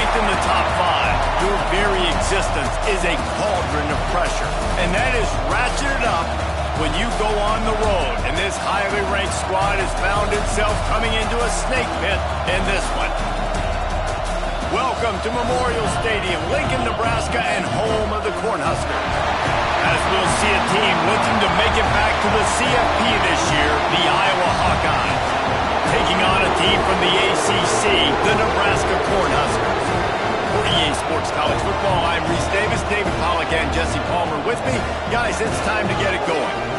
In the top 5, your very existence is a cauldron of pressure, and that is ratcheted up when you go on the road, and this highly ranked squad has found itself coming into a snake pit in this one. Welcome to Memorial Stadium, Lincoln, Nebraska, and home of the Cornhuskers. As we'll see a team looking to make it back to the CFP this year, the Iowa Hawkeyes, taking on a team from the ACC, the Nebraska Cornhuskers. For EA Sports College Football, I'm Reese Davis, David Pollack, and Jesse Palmer with me. Guys, it's time to get it going.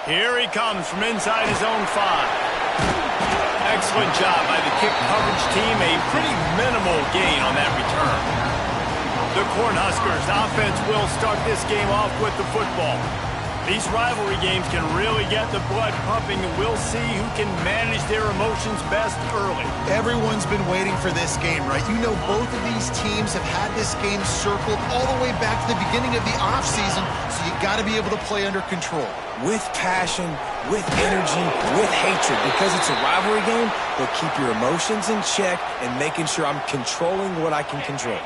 Here he comes from inside his own 5. Excellent job by the kick coverage team. A pretty minimal gain on that return. The Cornhuskers offense will start this game off with the football. These rivalry games can really get the blood pumping, and we'll see who can manage their emotions best early. Everyone's been waiting for this game, right? You know, both of these teams have had this game circled all the way back to the beginning of the offseason, so you got to be able to play under control. With passion, with energy, with hatred. Because it's a rivalry game, but keep your emotions in check and making sure I'm controlling what I can control.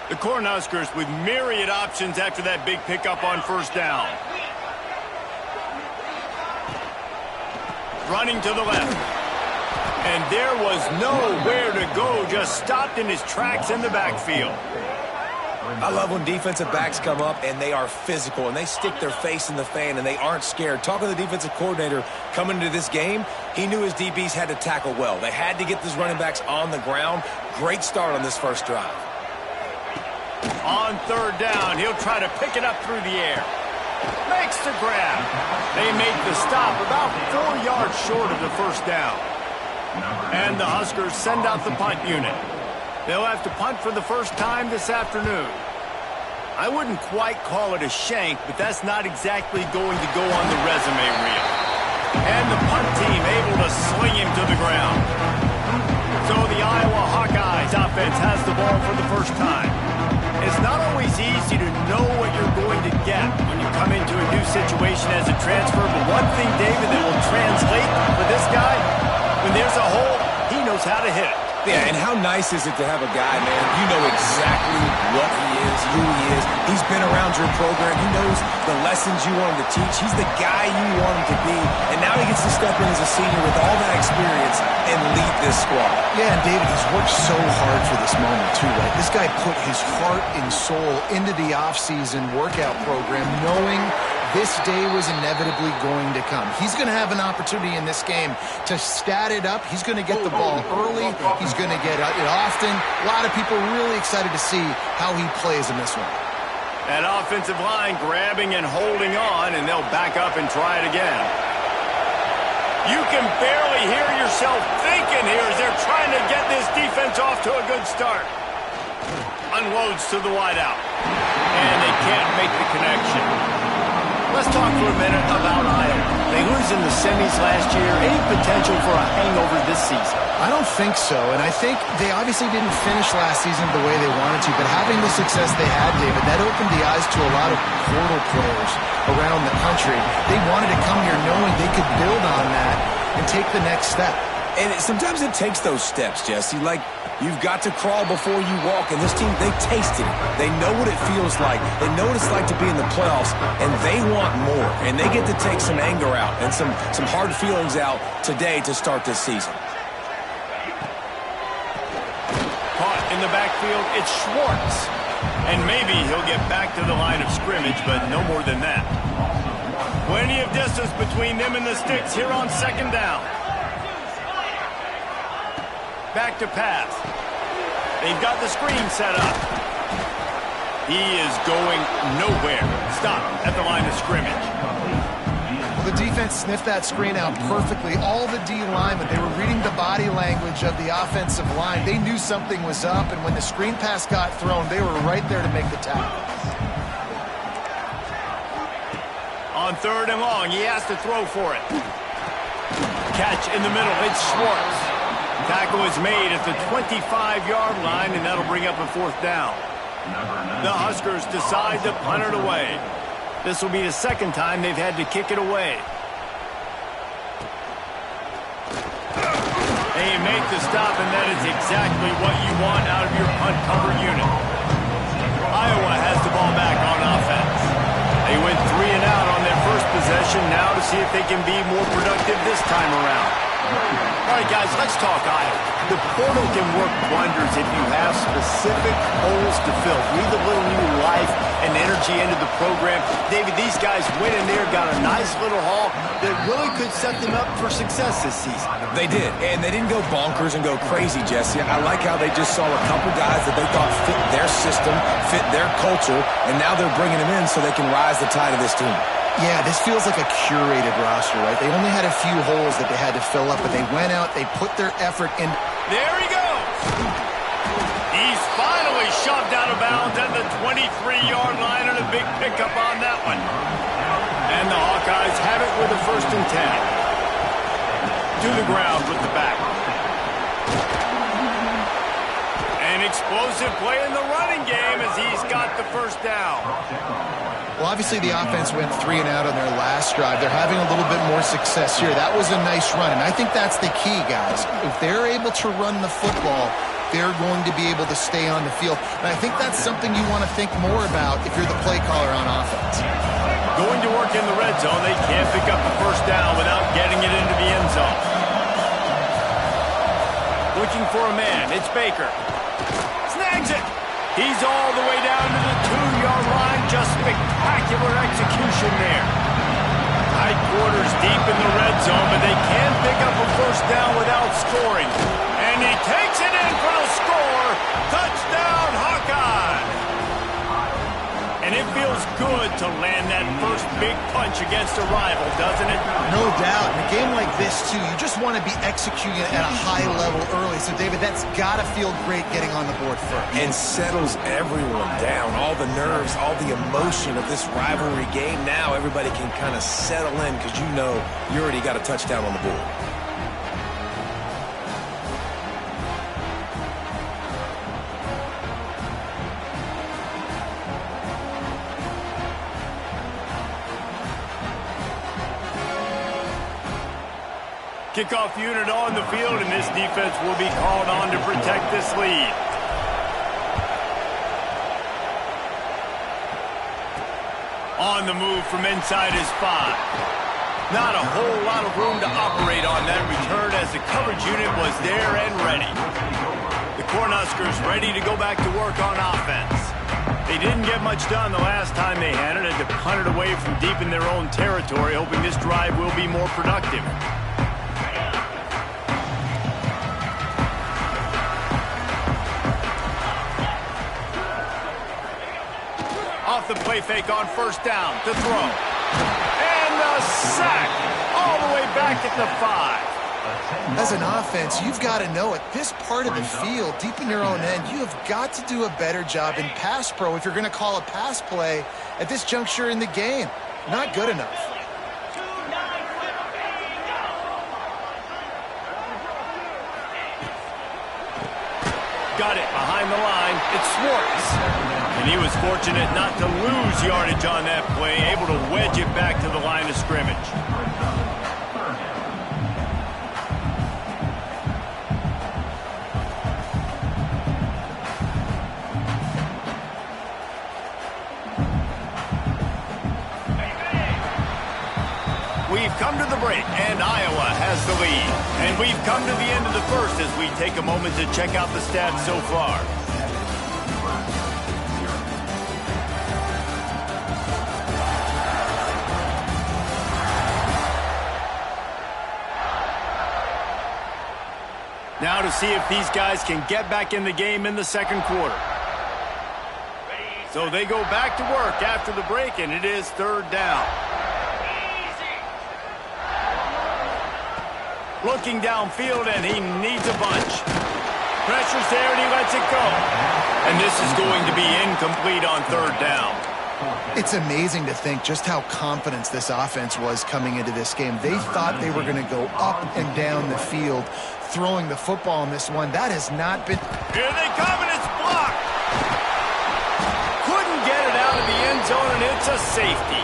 The Cornhuskers with myriad options after that big pickup on first down. Running to the left. And there was nowhere to go, just stopped in his tracks in the backfield. I love when defensive backs come up and they are physical and they stick their face in the fan and they aren't scared. Talking to the defensive coordinator coming into this game, he knew his DBs had to tackle well. They had to get these running backs on the ground. Great start on this first drive. On third down, he'll try to pick it up through the air. Makes the grab. They make the stop about 4 yards short of the first down. And the Huskers send out the punt unit. They'll have to punt for the first time this afternoon. I wouldn't quite call it a shank, but that's not exactly going to go on the resume reel. And the punt team able to sling him to the ground. So the Iowa Hawkeyes offense has the ball for the first time. It's not always easy to know what you're going to get when you come into a new situation as a transfer, but one thing, David, that will translate for this guy, when there's a hole, he knows how to hit it. Yeah, and how nice is it to have a guy, man, you know exactly what he is, who he is. He's been around your program. He knows the lessons you want him to teach. He's the guy you want him to be. And now he gets to step in as a senior with all that experience and lead this squad. Yeah, and David, he's worked so hard for this moment too, right? This guy put his heart and soul into the offseason workout program knowing this day was inevitably going to come. He's going to have an opportunity in this game to stat it up. He's going to get the ball early. He's going to get it often. A lot of people really excited to see how he plays in this one. That offensive line grabbing and holding on, and they'll back up and try it again. You can barely hear yourself thinking here as they're trying to get this defense off to a good start. Unloads to the wideout. And they can't make the connection. Let's talk for a minute about Iowa. They lose in the semis last year. Any potential for a hangover this season? I don't think so, and I think they obviously didn't finish last season the way they wanted to, but having the success they had, David, that opened the eyes to a lot of portal players around the country. They wanted to come here knowing they could build on that and take the next step. And sometimes it takes those steps, Jesse. Like, you've got to crawl before you walk. And this team, they tasted it. They know what it feels like. They know what it's like to be in the playoffs, and they want more. And they get to take some anger out and some hard feelings out today to start this season. Caught in the backfield, it's Schwartz. And maybe he'll get back to the line of scrimmage, but no more than that. Plenty of distance between them and the sticks here on second down. Back to pass. They've got the screen set up. He is going nowhere. Stop at the line of scrimmage. Well, the defense sniffed that screen out perfectly. All the D linemen, they were reading the body language of the offensive line. They knew something was up, and when the screen pass got thrown, they were right there to make the tackle. On third and long, he has to throw for it. Catch in the middle, it's Schwartz. Tackle is made at the 25-yard line, and that'll bring up a fourth down. The Huskers decide to punt it away. This will be the second time they've had to kick it away. They make the stop, and that is exactly what you want out of your punt cover unit. Iowa has the ball back on offense. They went 3 and out on their first possession, now to see if they can be more productive this time around. All right, guys, let's talk Iowa. The portal can work wonders if you have specific holes to fill. Breathe a little new life and energy into the program. David, these guys went in there, got a nice little haul that really could set them up for success this season. They did, and they didn't go bonkers and go crazy, Jesse. I like how they just saw a couple guys that they thought fit their system, fit their culture, and now they're bringing them in so they can rise the tide of this team. Yeah, this feels like a curated roster, right? They only had a few holes that they had to fill up, but they went out, they put their effort in. There he goes. He's finally shoved out of bounds at the 23-yard line, and a big pickup on that one. And the Hawkeyes have it with a 1st and 10. To the ground with the back. An explosive play in the running game as he's got the first down. Well, obviously the offense went 3 and out on their last drive. They're having a little bit more success here. That was a nice run, and I think that's the key, guys. If they're able to run the football, they're going to be able to stay on the field. And I think that's something you want to think more about if you're the play caller on offense. Going to work in the red zone, they can't pick up the first down without getting it into the end zone. Looking for a man, it's Baker. Snags it. He's all the way down to the 2-yard line. Just spectacular execution there. Tight quarters deep in the red zone, but they can pick up a first down without scoring. And he takes it in for the score. Touchdown, Hawkeye. And it feels good to land that first big punch against a rival, doesn't it? No doubt. In a game like this, too, you just want to be executing at a high level early. So, David, that's got to feel great getting on the board first. And settles everyone down. All the nerves, all the emotion of this rivalry game. Now everybody can kind of settle in because you know you already got a touchdown on the board. Kickoff unit on the field, and this defense will be called on to protect this lead. On the move from inside his 5. Not a whole lot of room to operate on that return as the coverage unit was there and ready. The Cornhuskers ready to go back to work on offense. They didn't get much done the last time they had it, and to punt it away from deep in their own territory, hoping this drive will be more productive. Off the play fake on first down to throw. And the sack all the way back at the 5. As an offense, you've got to know at this part of the field, deep in your own end, you have got to do a better job in pass pro if you're going to call a pass play at this juncture in the game. Not good enough. Got it behind the line. It's Schwartz. And he was fortunate not to lose yardage on that play, able to wedge it back to the line of scrimmage. We've come to the break, and Iowa has the lead. And we've come to the end of the first as we take a moment to check out the stats so far. Now to see if these guys can get back in the game in the second quarter. So they go back to work after the break, and it is third down. Looking downfield, and he needs a bunch. Pressure's there, and he lets it go. And this is going to be incomplete on third down. It's amazing to think just how confident this offense was coming into this game. They thought they were going to go up and down the field throwing the football in this one. That has not been... Here they come, and it's blocked. Couldn't get it out of the end zone, and it's a safety.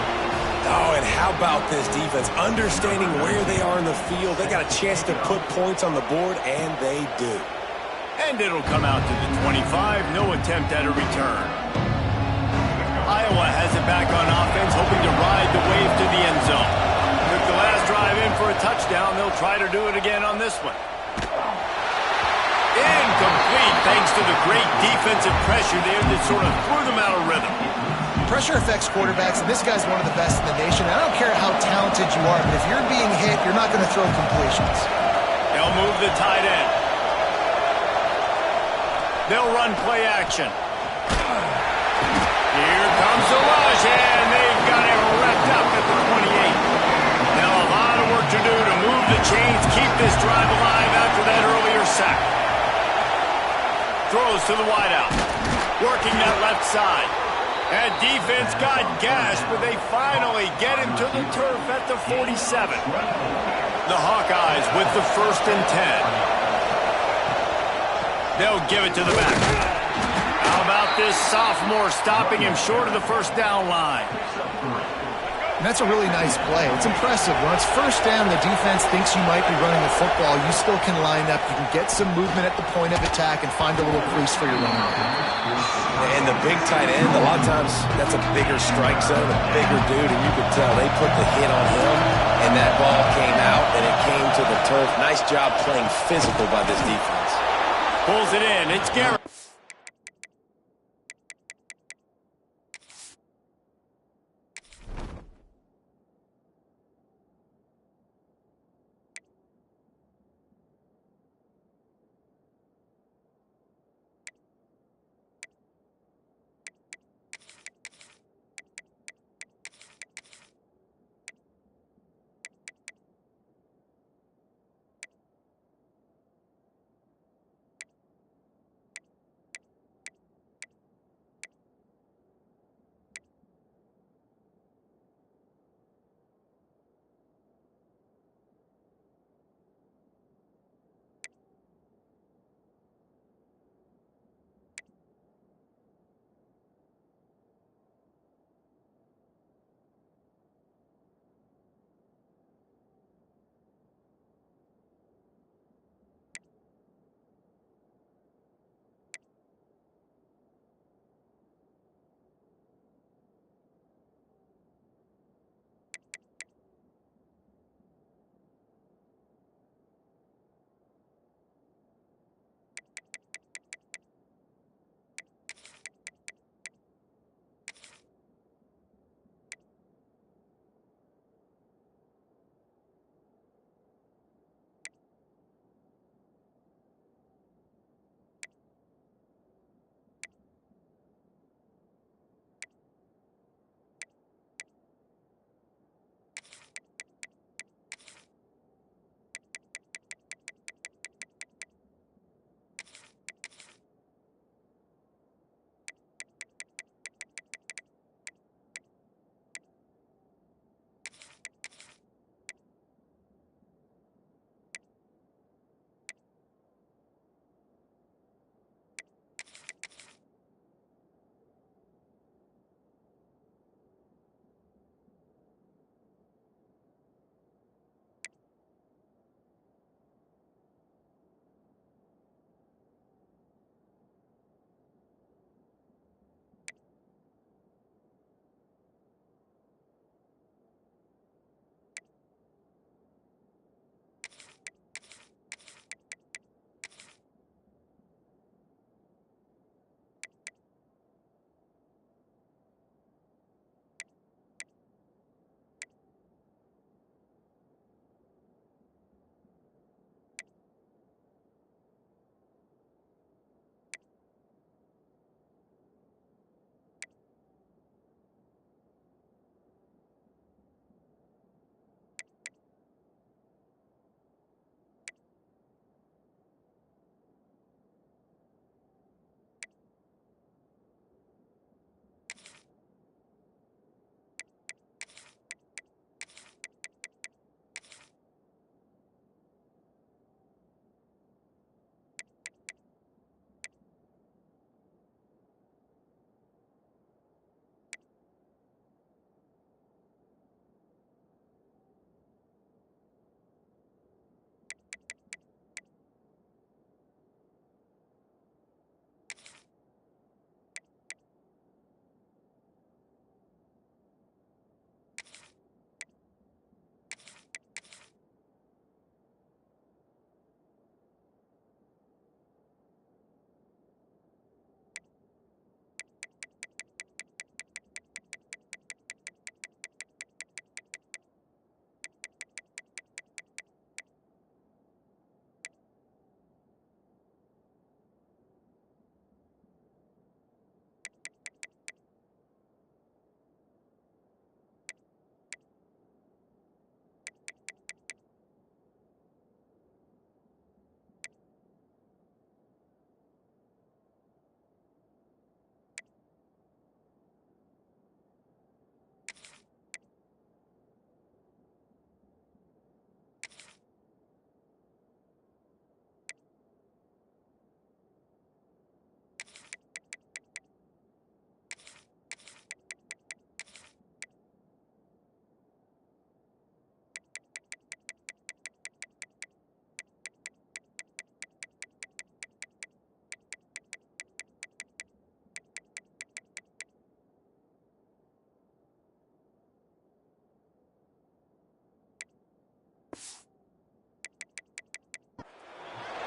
Oh, and how about this defense? Understanding where they are in the field. They got a chance to put points on the board, and they do. And it'll come out to the 25. No attempt at a return. Iowa has it back on offense, hoping to ride the wave to the end zone. Took the last drive in for a touchdown. They'll try to do it again on this one. Incomplete, thanks to the great defensive pressure there that sort of threw them out of rhythm. Pressure affects quarterbacks, and this guy's one of the best in the nation. I don't care how talented you are, but if you're being hit, you're not going to throw completions. They'll move the tight end. They'll run play action. Here comes the rush, and they've got him wrapped up at the 28. Now a lot of work to do to move the chains, keep this drive alive after that earlier sack. Throws to the wideout. Working that left side. And defense got gashed, but they finally get him to the turf at the 47. The Hawkeyes with the 1st and 10. They'll give it to the back. How about this sophomore stopping him short of the first down line? And that's a really nice play. It's impressive. When it's first down, the defense thinks you might be running the football. You still can line up. You can get some movement at the point of attack and find a little crease for your running. And the big tight end, a lot of times, that's a bigger strike zone, a bigger dude, and you could tell they put the hit on him, and that ball came out, and it came to the turf. Nice job playing physical by this defense. Pulls it in. It's Garrett.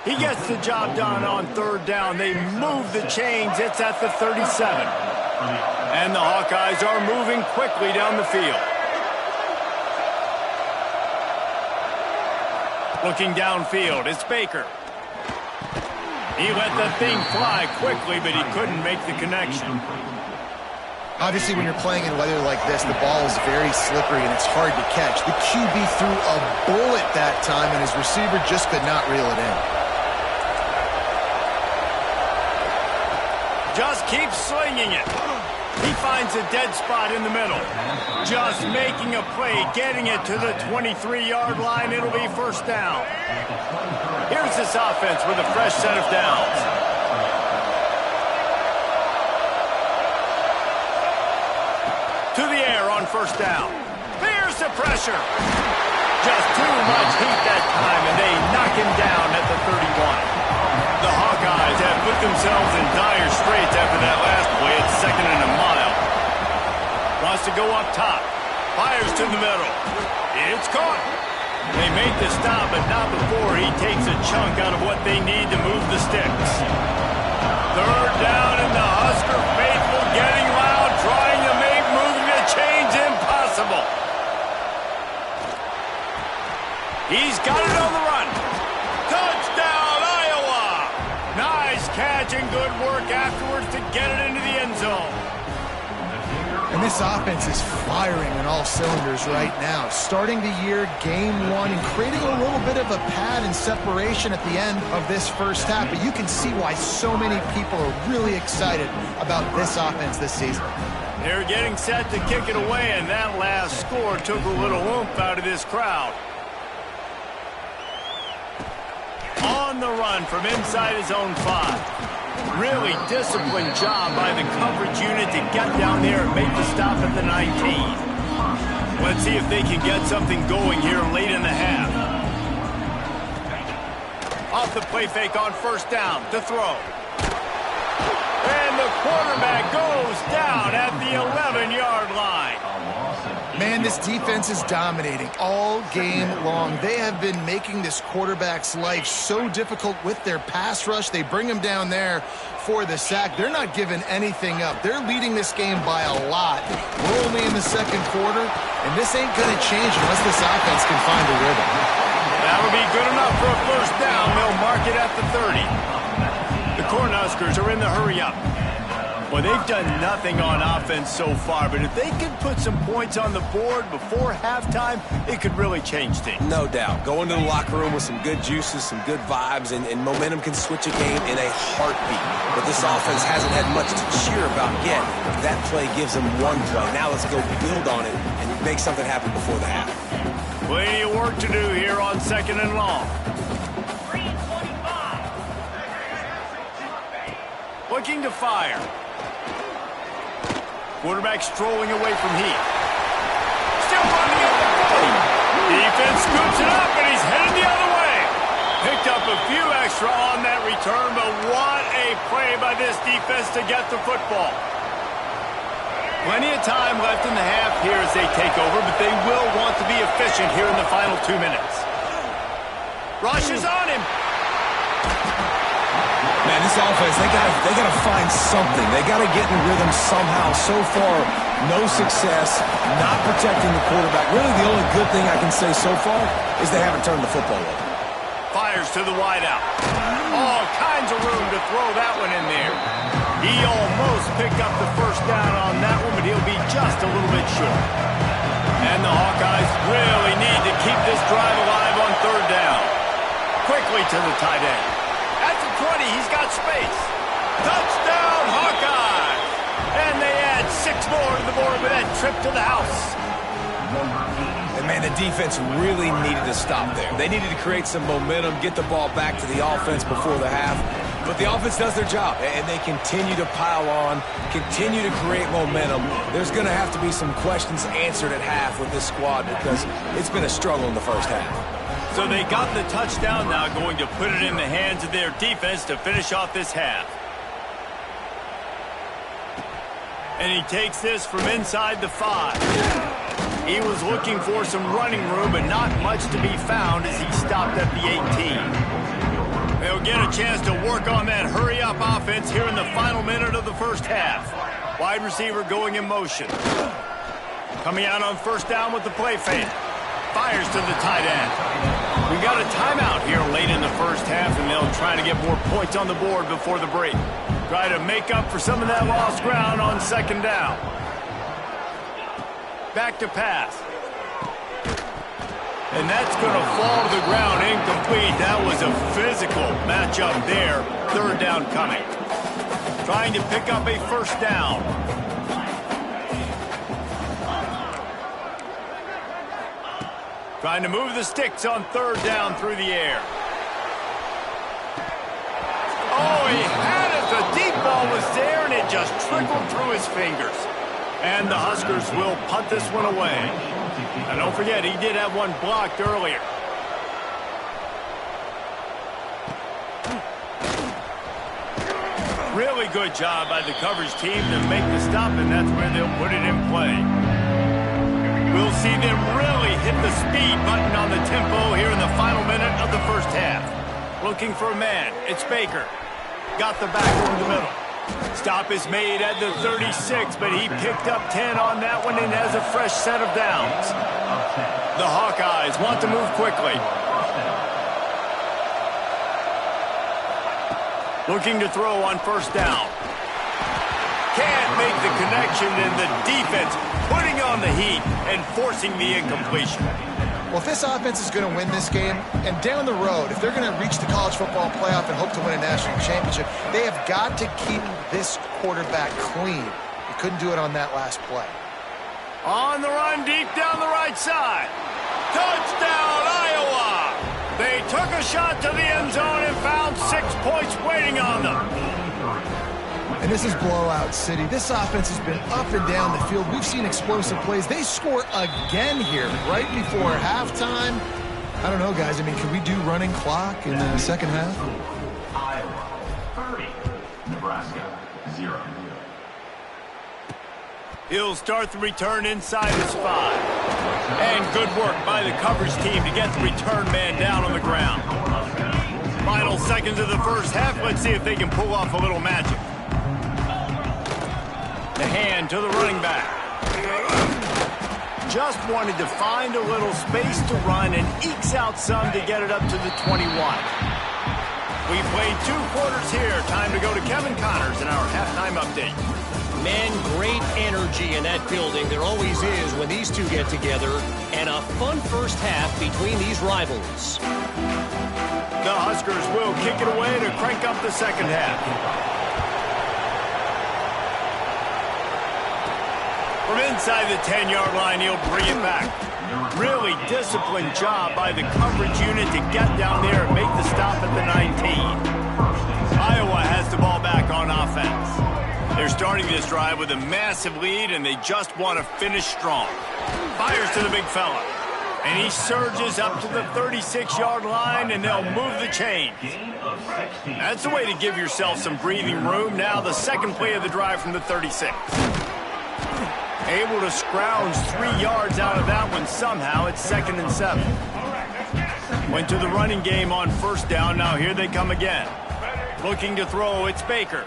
He gets the job done on third down. They move the chains. It's at the 37. And the Hawkeyes are moving quickly down the field. Looking downfield, it's Baker. He let the thing fly quickly, but he couldn't make the connection. Obviously, when you're playing in weather like this, the ball is very slippery and it's hard to catch. The QB threw a bullet that time, and his receiver just could not reel it in. Just keep slinging it. He finds a dead spot in the middle. Just making a play, getting it to the 23-yard line. It'll be first down. Here's this offense with a fresh set of downs. To the air on first down. There's the pressure. Just too much heat that time, and they knock him down at the 31. The Hawkeyes have put themselves in dire straits after that last play at 2nd and a mile. Wants to go up top. Fires to the middle. It's caught. They make the stop, but not before he takes a chunk out of what they need to move the sticks. Third down, and the Husker faithful getting loud, trying to make moving the chains impossible. He's got it on the run. Touchdown, Iowa! Nice catch and good work afterwards to get it into the end zone. And this offense is firing on all cylinders right now. Starting the year, game one, and creating a little bit of a pad and separation at the end of this first half. But you can see why so many people are really excited about this offense this season. They're getting set to kick it away, and that last score took a little oomph out of this crowd. On the run from inside his own 5. Really disciplined job by the coverage unit to get down there and make the stop at the 19. Let's see if they can get something going here late in the half. Off the play fake on first down to throw. And the quarterback goes down at the 11-yard line. Man, this defense is dominating all game long. They have been making this quarterback's life so difficult with their pass rush. They bring him down there for the sack. They're not giving anything up. They're leading this game by a lot. We're only in the second quarter, and this ain't going to change unless this offense can find a rhythm. That'll be good enough for a first down. They'll mark it at the 30. The Cornhuskers are in the hurry-up. Well, they've done nothing on offense so far, but if they can put some points on the board before halftime, it could really change things. No doubt. Go into the locker room with some good juices, some good vibes, and momentum can switch a game in a heartbeat. But this offense hasn't had much to cheer about yet. That play gives them one play. Now let's go build on it and make something happen before the half. Plenty of work to do here on 2nd and long. Looking to fire. Quarterback strolling away from Heath. Still running at the 40. Defense scoops it up, and he's headed the other way. Picked up a few extra on that return, but what a play by this defense to get the football. Plenty of time left in the half here as they take over, but they will want to be efficient here in the final 2 minutes. Rush is on him. Man, this offense, they gotta find something. They gotta get in rhythm somehow. So far, no success, not protecting the quarterback. Really, the only good thing I can say so far is they haven't turned the football over. Fires to the wideout. All kinds of room to throw that one in there. He almost picked up the first down on that one, but he'll be just a little bit short. And the Hawkeyes really need to keep this drive alive on third down. Quickly to the tight end. At the 20, he's got space. Touchdown, Hawkeye! And they add 6 more to the board with that trip to the house. And, man, the defense really needed to stop there. They needed to create some momentum, get the ball back to the offense before the half. But the offense does their job, and they continue to pile on, continue to create momentum. There's going to have to be some questions answered at half with this squad because it's been a struggle in the first half. So they got the touchdown, now going to put it in the hands of their defense to finish off this half. And he takes this from inside the 5. He was looking for some running room, but not much to be found as he stopped at the 18. They'll get a chance to work on that hurry-up offense here in the final minute of the first half. Wide receiver going in motion. Coming out on first down with the play fake. Fires to the tight end. We got a timeout here late in the first half, and they'll try to get more points on the board before the break. Try to make up for some of that lost ground on second down. Back to pass. And that's going to fall to the ground incomplete. That was a physical matchup there. Third down coming. Trying to pick up a first down. Trying to move the sticks on third down through the air. Oh, he had it. The deep ball was there, and it just trickled through his fingers. And the Huskers will punt this one away. And don't forget, he did have one blocked earlier. Really good job by the coverage team to make the stop, and that's where they'll put it in play. We'll see them really hit the speed button on the tempo here in the final minute of the first half. Looking for a man. It's Baker. Got the back over the middle. Stop is made at the 36, but he picked up 10 on that one and has a fresh set of downs. The Hawkeyes want to move quickly. Looking to throw on first down. Can't make the connection, and the defense putting on the heat and forcing the incompletion. Well, if this offense is going to win this game, and down the road, if they're going to reach the college football playoff and hope to win a national championship, they have got to keep this quarterback clean. He couldn't do it on that last play. On the run, deep down the right side. Touchdown, Iowa! They took a shot to the end zone and found 6 points waiting on them. And this is blowout city. This offense has been up and down the field. We've seen explosive plays. They score again here right before halftime. I don't know, guys. I mean, can we do running clock in the second half? Iowa 30, Nebraska 0. He'll start the return inside his 5. And good work by the coverage team to get the return man down on the ground. Final seconds of the first half. Let's see if they can pull off a little magic. The hand to the running back. Just wanted to find a little space to run and ekes out some to get it up to the 21. We played 2 quarters here. Time to go to Kevin Connors in our halftime update. Man, great energy in that building. There always is when these two get together. And a fun first half between these rivals. The Huskers will kick it away to crank up the second half. From inside the 10-yard line, he'll bring it back. Really disciplined job by the coverage unit to get down there and make the stop at the 19. Iowa has the ball back on offense. They're starting this drive with a massive lead, and they just want to finish strong. Fires to the big fella. And he surges up to the 36-yard line, and they'll move the chains. That's the way to give yourself some breathing room. Now the second play of the drive from the 36. Able to scrounge 3 yards out of that one somehow. It's 2nd and 7. Went to the running game on first down. Now here they come again. Looking to throw. It's Baker.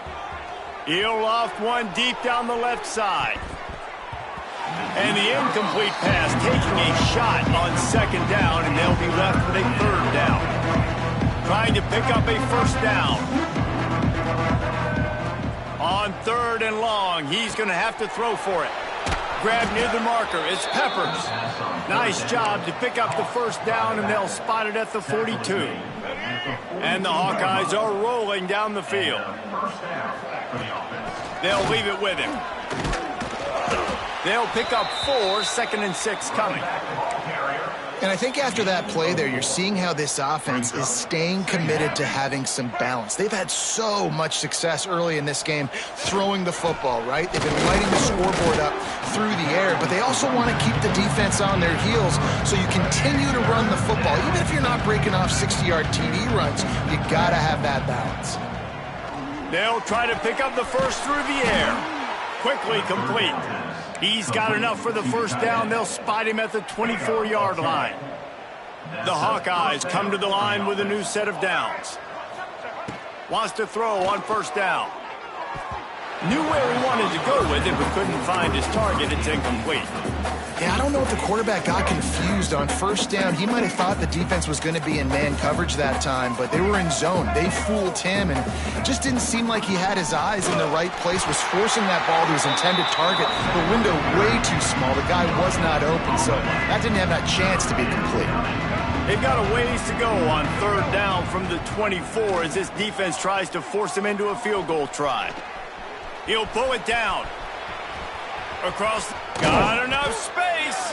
He'll loft one deep down the left side. And the incomplete pass taking a shot on second down, and they'll be left with a third down. Trying to pick up a first down. On third and long, he's going to have to throw for it. Grab near the marker. It's Peppers. Nice job to pick up the first down, and they'll spot it at the 42. And the Hawkeyes are rolling down the field. They'll leave it with him. They'll pick up 4, 2nd and 6 coming. And I think after that play there, you're seeing how this offense is staying committed to having some balance. They've had so much success early in this game throwing the football, right? They've been lighting the scoreboard up through the air, but they also want to keep the defense on their heels so you continue to run the football. Even if you're not breaking off 60-yard TD runs, you got to have that balance. They'll try to pick up the first through the air. Quickly complete. He's got enough for the first down. They'll spot him at the 24-yard line. The Hawkeyes come to the line with a new set of downs. Wants to throw on first down. Knew where he wanted to go with it, but couldn't find his target. It's incomplete. Yeah, I don't know if the quarterback got confused on first down. He might have thought the defense was going to be in man coverage that time, but they were in zone. They fooled him, and it just didn't seem like he had his eyes in the right place, was forcing that ball to his intended target. The window way too small. The guy was not open, so that didn't have that chance to be complete. They've got a ways to go on third down from the 24 as this defense tries to force him into a field goal try. He'll pull it down. Across, got enough space.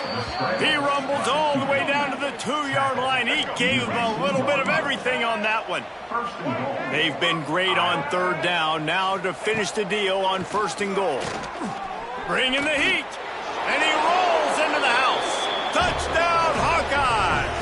He rumbles all the way down to the 2-yard line. He gave him a little bit of everything on that one. They've been great on third down. Now to finish the deal on first and goal. Bringing the heat. And he rolls into the house. Touchdown, Hawkeyes.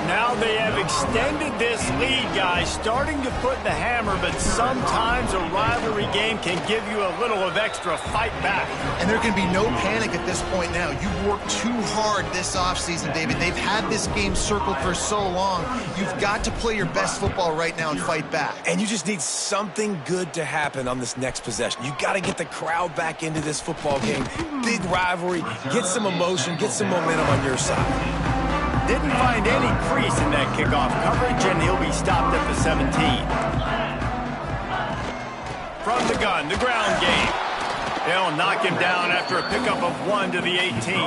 Now they have extended this lead, guys, starting to put the hammer, but sometimes a rivalry game can give you a little of extra fight back. And there can be no panic at this point now. You've worked too hard this offseason, David. They've had this game circled for so long. You've got to play your best football right now and fight back. And you just need something good to happen on this next possession. You got to get the crowd back into this football game. Big rivalry. Get some emotion. Get some momentum on your side. Didn't find any crease in that kickoff coverage, and he'll be stopped at the 17. From the gun, the ground game. They'll knock him down after a pickup of 1 to the 18.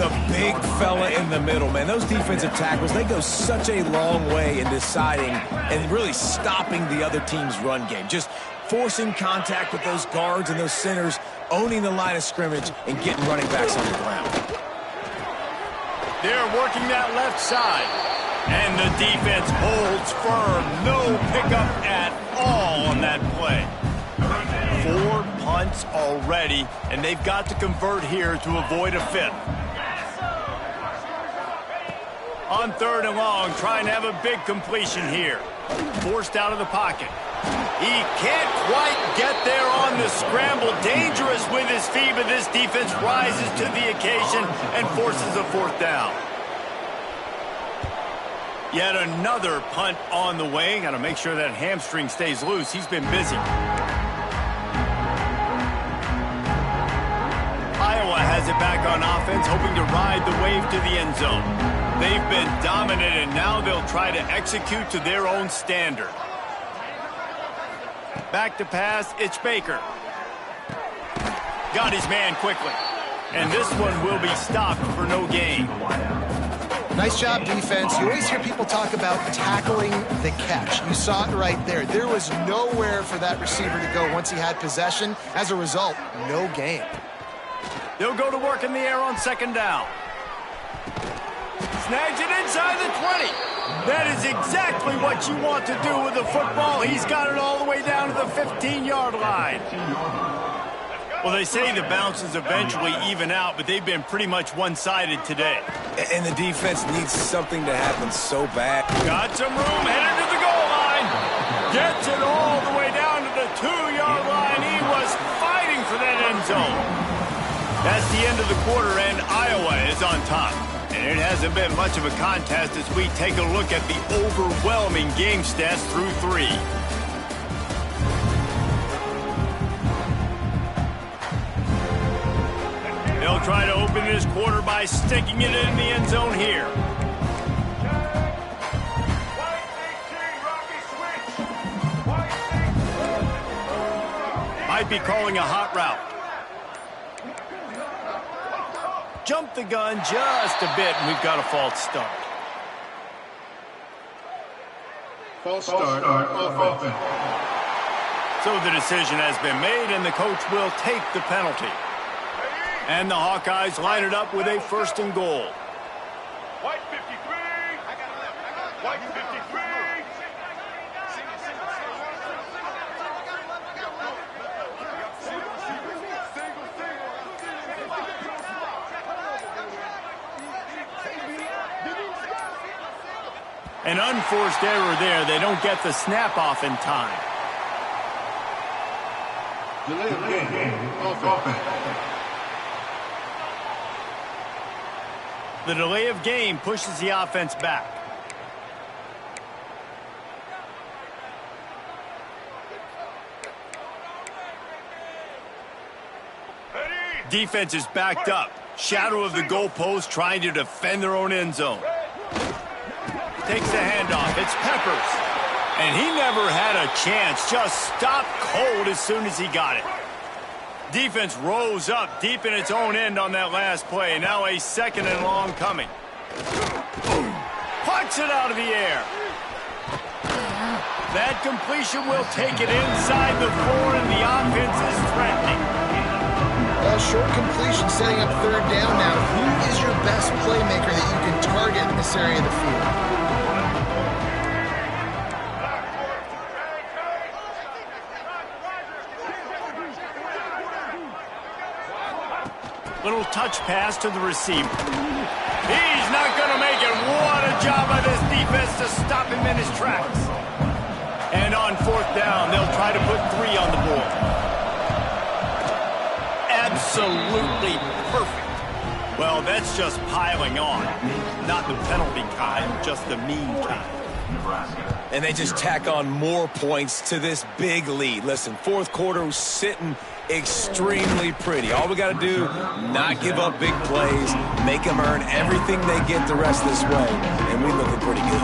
The big fella in the middle, man. Those defensive tackles, they go such a long way in deciding and really stopping the other team's run game. Just forcing contact with those guards and those centers, owning the line of scrimmage, and getting running backs on the ground. They're working that left side. And the defense holds firm. No pickup at all on that play. 4 punts already, and they've got to convert here to avoid a fifth. On third and long, trying to have a big completion here. Forced out of the pocket. He can't quite get there on the scramble. Dangerous with his feet, but this defense rises to the occasion and forces a fourth down. Yet another punt on the way. Got to make sure that hamstring stays loose. He's been busy. Iowa has it back on offense, hoping to ride the wave to the end zone. They've been dominant, and now they'll try to execute to their own standard. Back to pass, it's Baker. Got his man quickly. And this one will be stopped for no gain. Nice job, defense. You always hear people talk about tackling the catch. You saw it right there. There was nowhere for that receiver to go once he had possession. As a result, no gain. They'll go to work in the air on second down. Snags it inside the 20. That is exactly what you want to do with the football. He's got it all the way down to the 15-yard line. Well, they say the bounces eventually even out, but they've been pretty much one-sided today. And the defense needs something to happen so bad. Got some room, headed to the goal line. Gets it all the way down to the 2-yard line. He was fighting for that end zone. That's the end of the quarter, and Iowa is on top. And it hasn't been much of a contest as we take a look at the overwhelming game stats through 3. They'll try to open this quarter by sticking it in the end zone here. Might be calling a hot route. Jump the gun just a bit, and we've got a false start. False start offense. So the decision has been made, and the coach will take the penalty. And the Hawkeyes line it up with a first and goal. White 53. White 53. An unforced error there. They don't get the snap off in time. Delay of game. Offense. The delay of game pushes the offense back. Defense is backed up. Shadow of the goalpost trying to defend their own end zone. Takes the handoff. It's Peppers. And he never had a chance. Just stopped cold as soon as he got it. Defense rose up deep in its own end on that last play. Now a 2nd and long coming. Pucks it out of the air. That completion will take it inside the 4, and the offense is threatening. Short completion setting up 3rd down now. Who is your best playmaker that you can target in this area of the field? Little touch pass to the receiver. He's not going to make it. What a job by this defense to stop him in his tracks. And on 4th down, they'll try to put 3 on the board. Absolutely perfect. Well, that's just piling on. Not the penalty kind, just the mean kind. And they just tack on more points to this big lead. Listen, 4th quarter was sitting extremely pretty. All we got to do, not give up big plays, make them earn everything they get the rest of this way, and we're looking pretty good.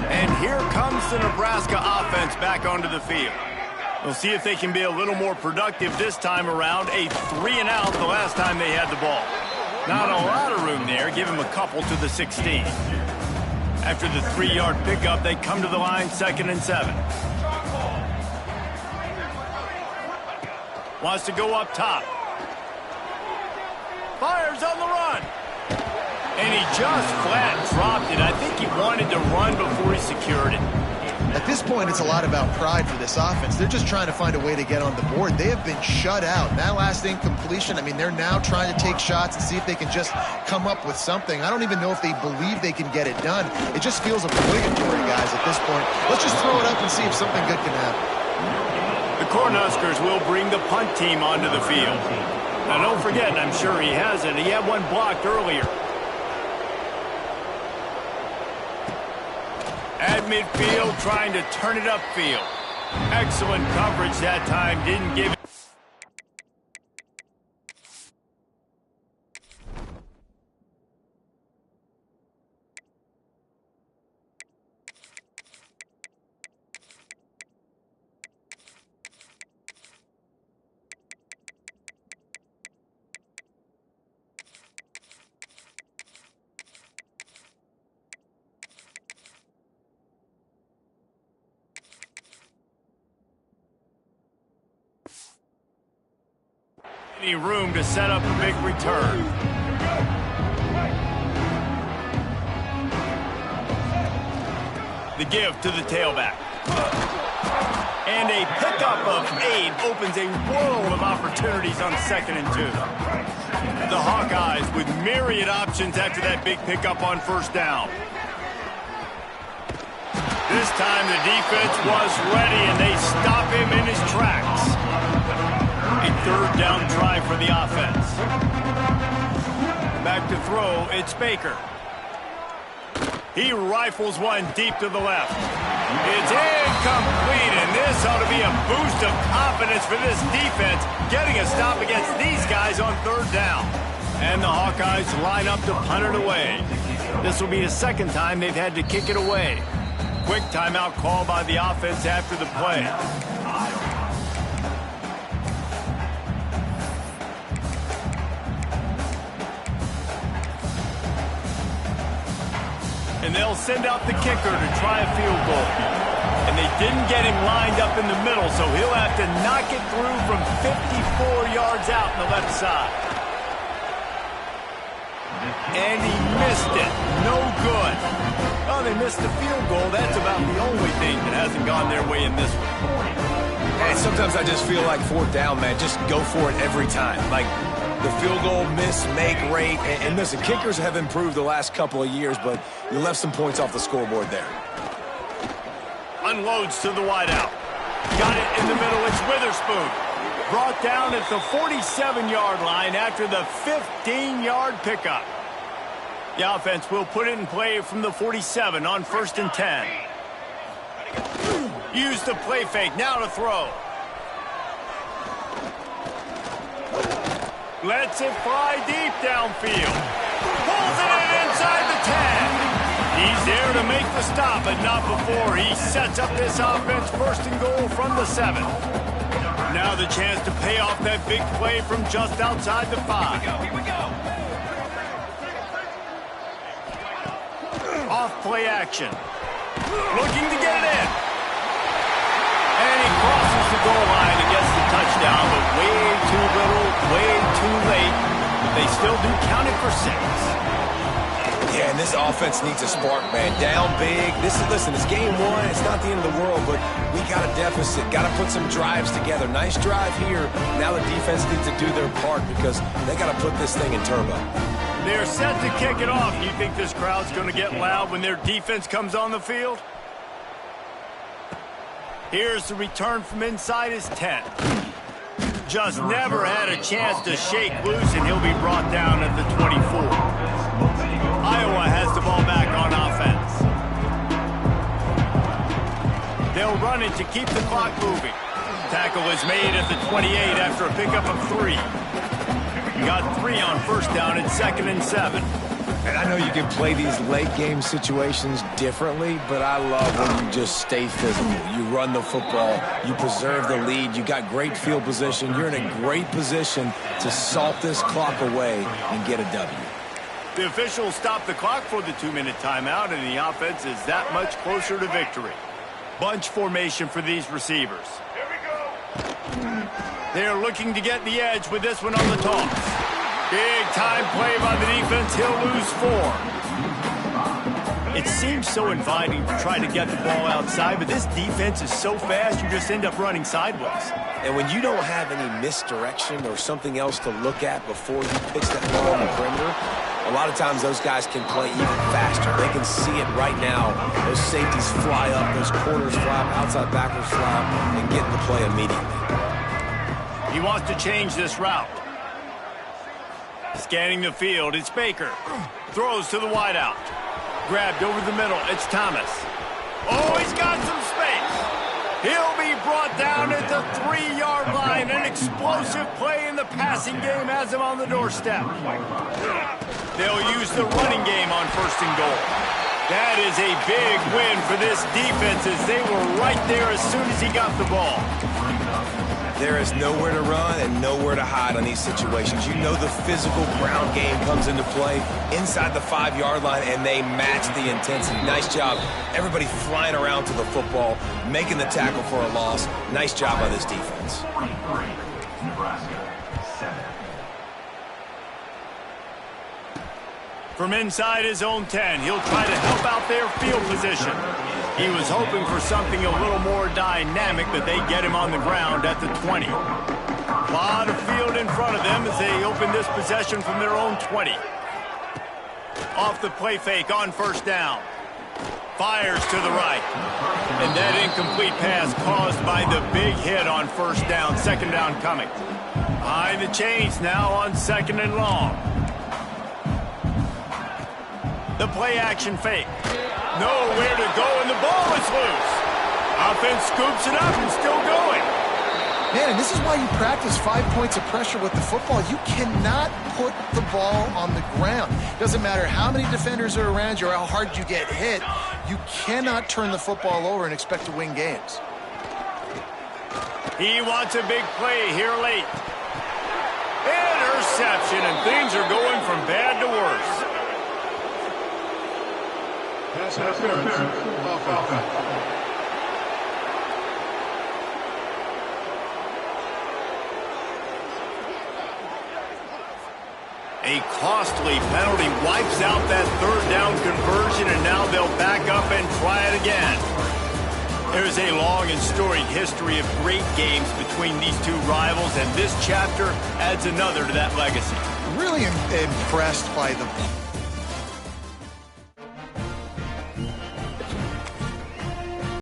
And here comes the Nebraska offense back onto the field. We'll see if they can be a little more productive this time around. A 3-and-out the last time they had the ball. Not a lot of room there. Give him a couple to the 16. After the 3-yard pickup, they come to the line 2nd and 7. Wants to go up top. Fires on the run. And he just flat dropped it. I think he wanted to run before he secured it. At this point, it's a lot about pride for this offense. They're just trying to find a way to get on the board. They have been shut out. That last incompletion, I mean, they're now trying to take shots and see if they can just come up with something. I don't even know if they believe they can get it done. It just feels obligatory, guys, at this point. Let's just throw it up and see if something good can happen. The Cornhuskers will bring the punt team onto the field. Now, don't forget, I'm sure he has it. He had one blocked earlier. At midfield, trying to turn it upfield. Excellent coverage that time. Didn't give it. Any room to set up a big return. The give to the tailback. And a pickup of 8 opens a world of opportunities on 2nd and 2. The Hawkeyes with myriad options after that big pickup on 1st down. This time the defense was ready and they stop him in his tracks. A 3rd down try for the offense. Back to throw, it's Baker. He rifles one deep to the left. It's incomplete, and this ought to be a boost of confidence for this defense, getting a stop against these guys on 3rd down. And the Hawkeyes line up to punt it away. This will be the 2nd time they've had to kick it away. Quick timeout call by the offense after the play. And they'll send out the kicker to try a field goal. And they didn't get him lined up in the middle, so he'll have to knock it through from 54 yards out on the left side. And he missed it. No good. Well, they missed the field goal. That's about the only thing that hasn't gone their way in this one. And sometimes I just feel like 4th down, man, just go for it every time. Like, the field goal miss-make rate. And listen, kickers have improved the last couple of years, but you left some points off the scoreboard there. Unloads to the wideout. Got it in the middle. It's Witherspoon. Brought down at the 47-yard line after the 15-yard pickup. The offense will put it in play from the 47 on 1st and 10. Use the play fake. Now to throw. Lets it fly deep downfield. Pulls it in inside the 10. He's there to make the stop, but not before he sets up this offense first and goal from the 7. Now the chance to pay off that big play from just outside the 5. Here we go. Off play action. Looking to get it in. And he crosses the goal line and gets the touchdown, but way too little, way too late. But they still do count it for 6. Yeah, and this offense needs a spark, man. Down big. Listen, it's game 1. It's not the end of the world, but we got a deficit. Got to put some drives together. Nice drive here. Now the defense needs to do their part because they got to put this thing in turbo. They're set to kick it off. You think this crowd's going to get loud when their defense comes on the field? Here's the return from inside his 10. Just never had a chance to shake loose, and he'll be brought down at the 24. Iowa has the ball back on offense. They'll run it to keep the clock moving. Tackle is made at the 28 after a pickup of 3. Got 3 on first down at 2nd and 7. And I know you can play these late game situations differently, but I love when you just stay physical. You run the football, you preserve the lead, you got great field position, you're in a great position to salt this clock away and get a W. The officials stop the clock for the 2-minute timeout, and the offense is that much closer to victory. Bunch formation for these receivers. Here we go. They're looking to get the edge with this one on the toss. Big time play by the defense. He'll lose 4. It seems so inviting to try to get the ball outside, but this defense is so fast you just end up running sideways. And when you don't have any misdirection or something else to look at before you pitch that ball on the perimeter, a lot of times those guys can play even faster. They can see it right now. Those safeties fly up, those corners fly up, outside backers fly up, and get the play immediately. He wants to change this route. Scanning the field, it's Baker. Throws to the wideout. Grabbed over the middle, it's Thomas. Oh, he's got some space. He'll be brought down at the 3-yard line. An explosive play in the passing game has him on the doorstep. They'll use the running game on first and goal. That is a big win for this defense as they were right there as soon as he got the ball. There is nowhere to run and nowhere to hide on these situations. You know the physical ground game comes into play inside the 5-yard line, and they match the intensity. Nice job. Everybody flying around to the football, making the tackle for a loss. Nice job by this defense. 43, Nebraska, 7. From inside his own 10, he'll try to help out their field position. He was hoping for something a little more dynamic, but they get him on the ground at the 20. A lot of field in front of them as they open this possession from their own 20. Off the play fake on first down. Fires to the right. And that incomplete pass caused by the big hit on first down. 2nd down coming. Behind the chains now on 2nd and long. The play action fake. Nowhere to go, and the ball is loose. Offense scoops it up and still going. Man, and this is why you practice 5 points of pressure with the football. You cannot put the ball on the ground. Doesn't matter how many defenders are around you or how hard you get hit. You cannot turn the football over and expect to win games. He wants a big play here late. Interception, and things are going from bad to worse. Pass interference. Offense. A costly penalty wipes out that 3rd down conversion, and now they'll back up and try it again. There's a long and storied history of great games between these two rivals, and this chapter adds another to that legacy. Really impressed by the